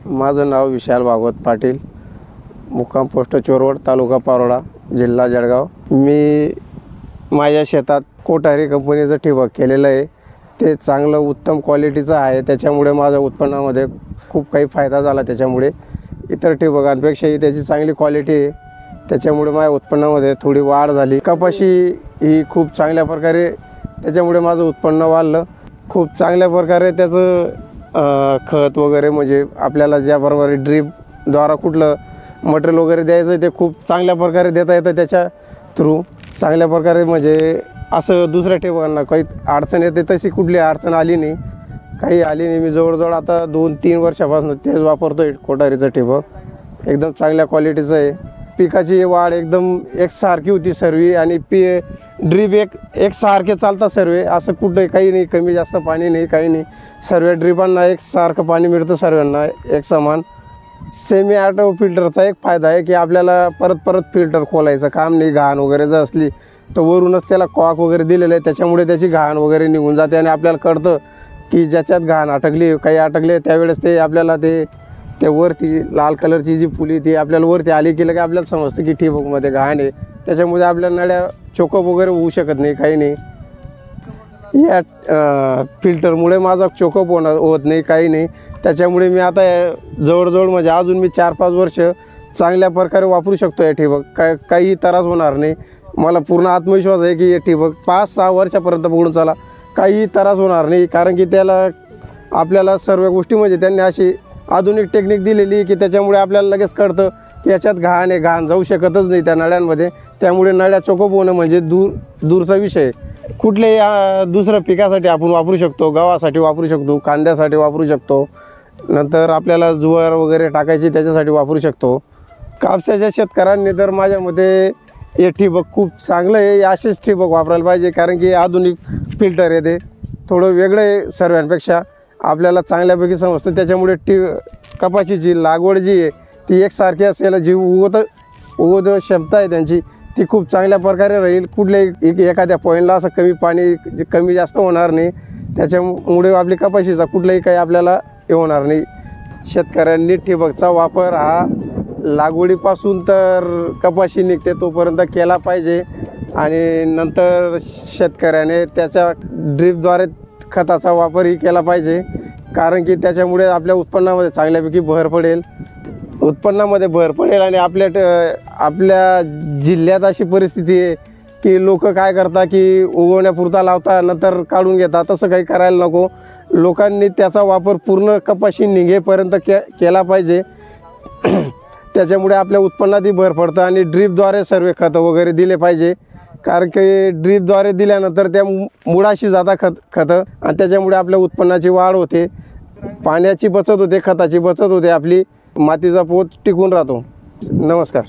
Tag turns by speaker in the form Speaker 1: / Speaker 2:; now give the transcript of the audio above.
Speaker 1: माझं नाव विशाल भागवत पाटील, मुक्काम पोस्ट चोरवड, तालुका पारोळा, जिल्हा जळगाव। मी माझ्या शेतात कोठारी कंपनीचं ठिबक केलेलं आहे। ते चांगलं उत्तम क्वालिटीचं आहे, त्याच्यामुळे माझ्या उत्पन्नामध्ये खूप काही फायदा झाला। त्याच्यामुळे इतर ठिबकांपेक्षाही त्याची चांगली क्वालिटी आहे, त्याच्यामुळे माझ्या उत्पन्नामध्ये थोडी वाढ झाली। कपाशी ही खूप चांगल्या प्रकारे त्याच्यामुळे माझं उत्पन्न वाढलं। खूप चांगल्या प्रकारे त्याचं खत वगैरे म्हणजे आपल्याला ज्याप्रकारे ड्रीपद्वारा कुठलं मटेरियल वगैरे द्यायचं ते खूप चांगल्या प्रकारे देता येतं त्याच्या थ्रू। चांगल्या प्रकारे म्हणजे असं दुसऱ्या ठिबकांना काही अडचण येते तशी कुठली अडचण आली नाही, काही आली नाही। मी जवळजवळ आता 2-3 वर्षापासून तेच वापरतोय कोठारीचं ठिबक। एकदम चांगल्या क्वालिटीचं आहे। पिकाची वाढ एकदम एकसारखी होती सर्व, आणि ड्रीप एकसारखे चालतात सर्व, असं कुठं काही नाही, कमी जास्त पाणी नाही, काही नाही। सर्व ड्रीपांना एकसारखं पाणी मिळतं, सर्वांना एक समान। सेमी ऑटो फिल्टरचा एक फायदा आहे की आपल्याला परत परत फिल्टर खोलायचं काम नाही। घाण वगैरे जर असली तर वरूनच त्याला कॉक वगैरे दिलेलं आहे, त्याच्यामुळे त्याची घाण वगैरे निघून जाते आणि आपल्याला कळतं की ज्याच्यात घाण अटकली, काही अटकले, त्यावेळेस ते आपल्याला ते वरती लाल कलरची जी फुली ती आपल्याला वरती आली की लगे आपल्याला समजतं की ठिबकमध्ये घाण आहे। त्याच्यामुळे आपल्या नळ्या चोकअप वगैरे होऊ शकत नाही, काही नाही। या फिल्टरमुळे माझा चोकअप होत नाही, काही नाही। त्याच्यामुळे मी आता जवळजवळ म्हणजे अजून मी 4-5 वर्ष चांगल्या प्रकारे वापरू शकतो हे ठिबक। काही त्रास होणार नाही। मला पूर्ण आत्मविश्वास आहे की हे ठिबक 5-6 वर्षापर्यंत पकडून चला, काही त्रास होणार नाही। कारण की त्याला आपल्याला सर्व गोष्टी म्हणजे त्यांनी अशी आधुनिक टेक्निक दिलेली की त्याच्यामुळे आपल्याला लगेच कळतं की याच्यात घाण आहे, घाण जाऊ शकतच नाही त्या नळ्यांमध्ये। त्यामुळे नळ्या चोकअप होणं म्हणजे दूरचा विषय। कुठल्याही दुसऱ्या पिकासाठी आपण वापरू शकतो, गव्हासाठी वापरू शकतो, कांद्यासाठी वापरू शकतो, नंतर आपल्याला ज्वार वगैरे टाकायची त्याच्यासाठी वापरू शकतो। कापसाच्या शेतकऱ्यांनी तर माझ्या मते हे ठिबक खूप चांगलं आहे, असेच ठिबक वापरायला पाहिजे। कारण की आधुनिक फिल्टर आहे, ते थोडं वेगळं आहे सर्वांपेक्षा, आपल्याला चांगल्यापैकी समजतं। त्याच्यामुळे कपाशीची लागवड जी आहे ती एकसारखी असेल, जी उगवत क्षमता आहे त्यांची ती खूप चांगल्या प्रकारे राहील। कुठल्याही एखाद्या पॉईंटला असं कमी जास्त होणार नाही, त्याच्यामुळे आपली कपाशीचा कुठलाही काही आपल्याला हे होणार नाही। शेतकऱ्यांनी ठिबकचा वापर हा लागवडीपासून तर कपाशी निघते तोपर्यंत केला पाहिजे, आणि नंतर शेतकऱ्याने त्याच्या ड्रीपद्वारे खताचा वापरही केला पाहिजे। कारण की त्याच्यामुळे आपल्या उत्पन्नामध्ये चांगल्यापैकी भर पडेल, आणि आपल्या जिल्ह्यात अशी परिस्थिती आहे की लोक काय करतात की उगवण्यापुरता लावतात, नंतर काढून घेतात। तसं काही करायला नको। लोकांनी त्याचा वापर पूर्ण कपाशी निघेपर्यंत केला पाहिजे। त्याच्यामुळे आपल्या उत्पन्नातही भर पडतं, आणि ड्रीपद्वारे सर्व खतं वगैरे दिले पाहिजे। कारण की ड्रीपद्वारे दिल्यानंतर त्या मुळाशी जातात खतं, आणि त्याच्यामुळे आपल्या उत्पन्नाची वाढ होते, पाण्याची बचत होते, खताची बचत होते, आपली मातीचा पोत टिकून राहतो। नमस्कार।